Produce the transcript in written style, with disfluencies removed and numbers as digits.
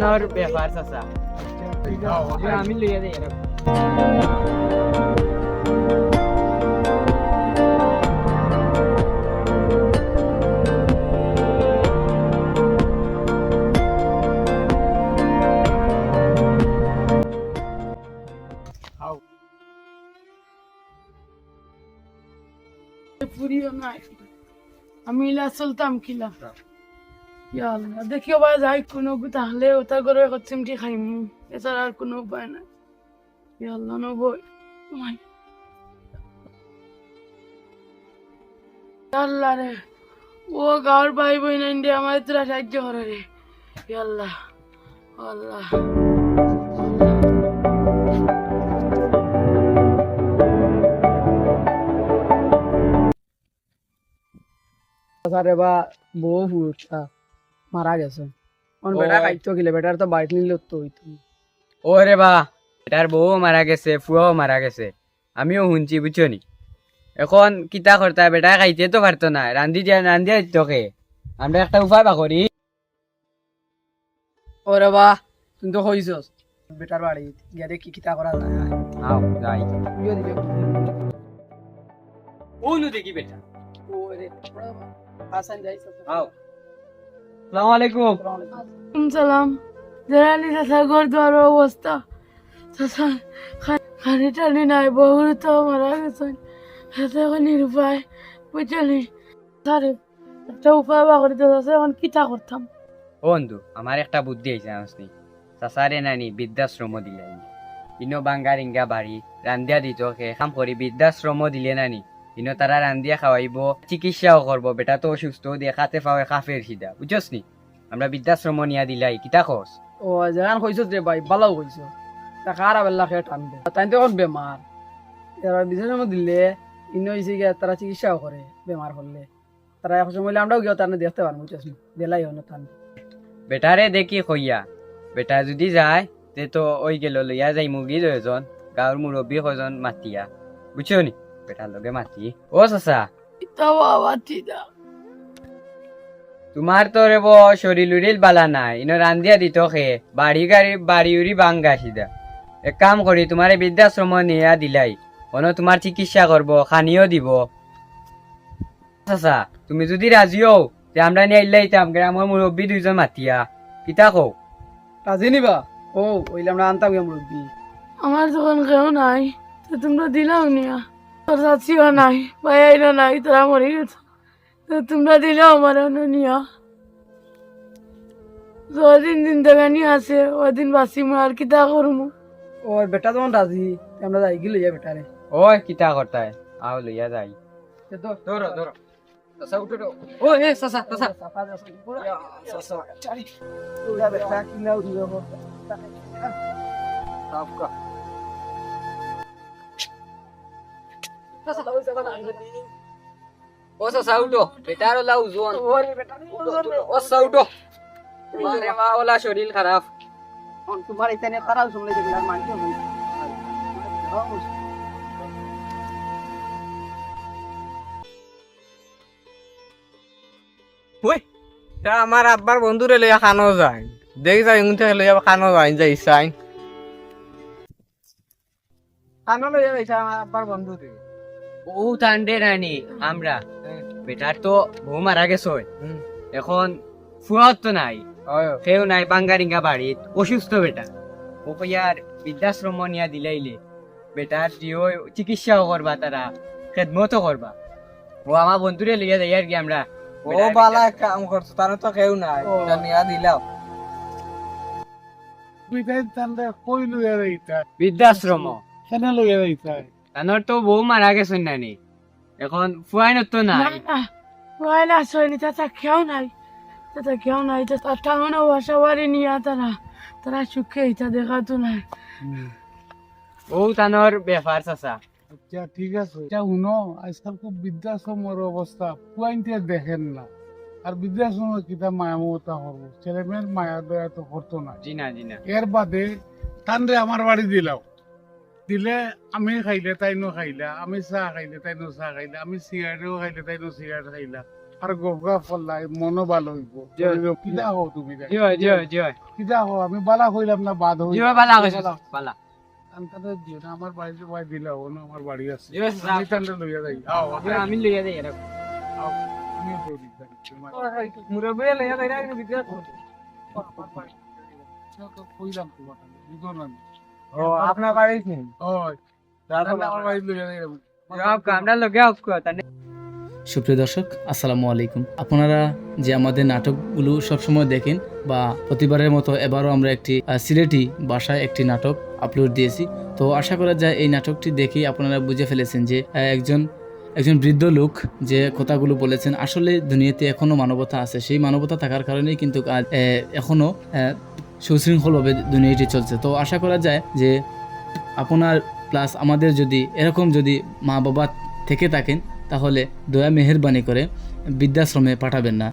নর ব্যাপার চাচা আমি লইয়া দেই পুরিও নাই আমি ইলা চলতাম কিলা ইয়া আল্লাহ দেখিও বা যাই কোনো তাহলে ওটা করে চিমটি খাইম এছাড়া আর কোনো উপায় নাই ইয়া আল্লাহ নবই আল্লাহ রে ও গাঁর ভাই বই নাই দে আমার তোরা সাহায্য করে রে ইয়া আল্লাহ আল্লাহ আরে বা বউ ফুটা মারা গেছে বেটা খাইতো গেলে বেটার তো বাইক নিল তো হইতো ও রে বা এটার বউ মারা গেছে ফুয়াও মারা গেছে আমিও শুনছি বুঝছো নি এখন কিতা করতা বেটা খাইতে তো পারতো না রান্ধিয়া তোকে আমরা একটা উপায় বা করি ওরে বা তুই তো হইছস বেটার বাড়ি গিয়ে দেখি কিতা করা যায় আও যাই তুইও দিকে ও নু দেখি বেটা ওরে হাসান যাইছ আও আসসালামু আলাইকুম সালাম জেরালি চাচা ঘর দুয়ার অবস্থা চাচা খানি টানি নাই বহুর তো মারা গেছেন হাতে এখন নিরুপায় বুঝলি সারে একটা উপায় বা করে দিতে এখন কিতা করতাম ও বন্ধু আমার একটা বুদ্ধি হয়েছে জানাসনি চাচারে নানি বৃদ্ধাশ্রম দিলে ইনো বাঙ্গার ইঙ্গা বাড়ি রান্ধিয়া দিত কাম করি বৃদ্ধাশ্রম দিলে নানি ইনো তারা রান্ধিয়া খাওয়াইব চিকিৎসাও করবো বেটা তো অসুস্থ দিয়ে খাতে পাওয়া কাফের সিধা বুঝছস নি আমরা বৃদ্ধাশ্রম নিয়া দিলাই কিতা খোঁজ ও যেখান কইছস রে ভাই ভালো কইছ তা কার আবেলা খেয়ে টানবে তাই তো এখন বেমার এবার বিশেষ দিলে ইনো হয়েছে গিয়ে তারা চিকিৎসাও করে বেমার হলে তারা এখন সময় আমরাও গিয়ে তার দেখতে পারবো বুঝছস নি দেলাই হন টান বেটারে দেখি কইয়া বেটা যদি যায় তে তো ওই গেল লইয়া যাই মুগি দুজন গাঁৱৰ মুৰব্বী কজন মাতিয়া বুঝছো নি বেটার লগে মাতি ও চাচা কিতা বাবা চিদা তোমার তো রে শরীর উরিল বালা নাই ইনো রান্ধিয়া দিত খে বাড়ি উড়ি বাঙ্গা সিধা এক কাম করি তোমারে বৃদ্ধাশ্রম নিয়া দিলাই অন তোমার চিকিৎসা করব খানিও দিব চাচা তুমি যদি রাজি হও তে আমরা নিয়ে আইলাইতাম গ্রামের মুরব্বী দুইজন মাতিয়া কিতা কও রাজি নিবা ও ওইলে আমরা আনতাম গিয়ে মুরব্বী আমার যখন কেউ নাই তো তোমরা দিলাও নিয়া তোর চাচিও নাই ভাইয়াইরা নাই তোরা মরে গেছে তো তোমরা দিলাও আমার নিয়া যদিন দিন থেকে নিয়ে আসে ওদিন বাসি আর কিতা করবো ওর বেটা যখন রাজি আমরা যাই গিয়ে লইয়া বেটারে ওই কিতা করতায় আও লইয়া যাই ধরো ধরো চাচা উঠো ও এ চাচা চাচা ও চাচা উঠো বেটার ওলা ওজন ও চাচা উঠো তোমারে মা ওলা শরীর খারাপ তোমার এখানে তারাও শুনলে দেখলাম আর মানতে হবে ওই তা আমার আব্বার বন্ধুরে লইয়া খানো যায় দেখি যাই উন থেকে লইয়া খানো যায় যাই চাই খানো লইয়া যাইছে আমার আব্বার বন্ধুরে ও তান্ডে রানি আমরা বেটার তো বউ মারা গেছে এখন ফুয়াও তো নাই কেউ নাই বাঙ্গারিঙ্গা বাড়িত অসুস্থ বেটা ও কইয়ার বৃদ্ধাশ্রম নিয়া দিলাইলে বেটার জিও চিকিৎসাও করবা তারা খেদমতও করবা ও আমার বন্ধুরে লইয়া যাই আর কি আমরা ও বালা কাম করছো তার তো কেউ নাই নিয়া দিলাও বৃদ্ধাশ্রম কেন লইয়া যাইতা তানোর তো বউ মারা গেছে নানি এখন ফুয়াইন তো নাই না শৈলী চাচা কেউ নাই চাচা কেউ নাই টাউন বাসা বাড়ি নিয়ে তারা সুখে ইটা দেখাতো নাই ও তানোর ব্যাপার চাচা আচ্ছা ঠিক আছে এটা শুনো আজকাল খুব বৃদ্ধাশ্রমের অবস্থা পুয়াইনতে দেখেন না আর বৃদ্ধাশ্রমের কিতা মায়া মমতা করবো ছেলে মেয়ের মায়া দয়া তো করতো না জিনা জিনা এর বাদে তানরে আমার বাড়ি দিলাও দিলে আমি খাইলে তাইনো খাইলা আমি চাহ খাইলে তাইনো চাহ খাইলা আমি সিগারেটও খাইলে তাইনো সিগারেট খাইলা আর গোগা ফলাই মনো ভালো হইব কিতা হো তুমি জি হয় জি হয় জি হয় কিতা হো আমি বালা কইলাম না বাদ হই জি হয় বালা হইছে বালা আনতাতে দিও না আমার বাড়িতে বাই দিলা হো না আমার বাড়ি আছে জি হয় আমি তান্ডে লইয়া যাই আও আমি লইয়া দেই এরকম আও আমি তো দিই মুরব্বী লইয়া যাই না বিদ্যাস কইলাম তোমার বুঝো না ও আপনার বাড়িতে নেই ওই তাহলে আমার বাড়ি লইয়া যাই আমরা লগে অফ করতা সুপ্রিয় দর্শক আসসালামু আলাইকুম। আপনারা যে আমাদের নাটকগুলো সবসময় দেখেন বা প্রতিবারের মতো এবারও আমরা একটি সিলেটি ভাষায় একটি নাটক আপলোড দিয়েছি। তো আশা করা যায় এই নাটকটি দেখেই আপনারা বুঝে ফেলেছেন যে একজন বৃদ্ধ লোক যে কথাগুলো বলেছেন আসলে দুনিয়াতে এখনো মানবতা আছে। সেই মানবতা থাকার কারণেই কিন্তু এখনো সুশৃঙ্খলভাবে দুনিয়াটি চলছে। তো আশা করা যায় যে আপনার প্লাস আমাদের যদি এরকম যদি মা বাবা থেকে থাকেন তাহলে দয়া মেহেরবানি করে বৃদ্ধাশ্রমে পাঠাবেন না।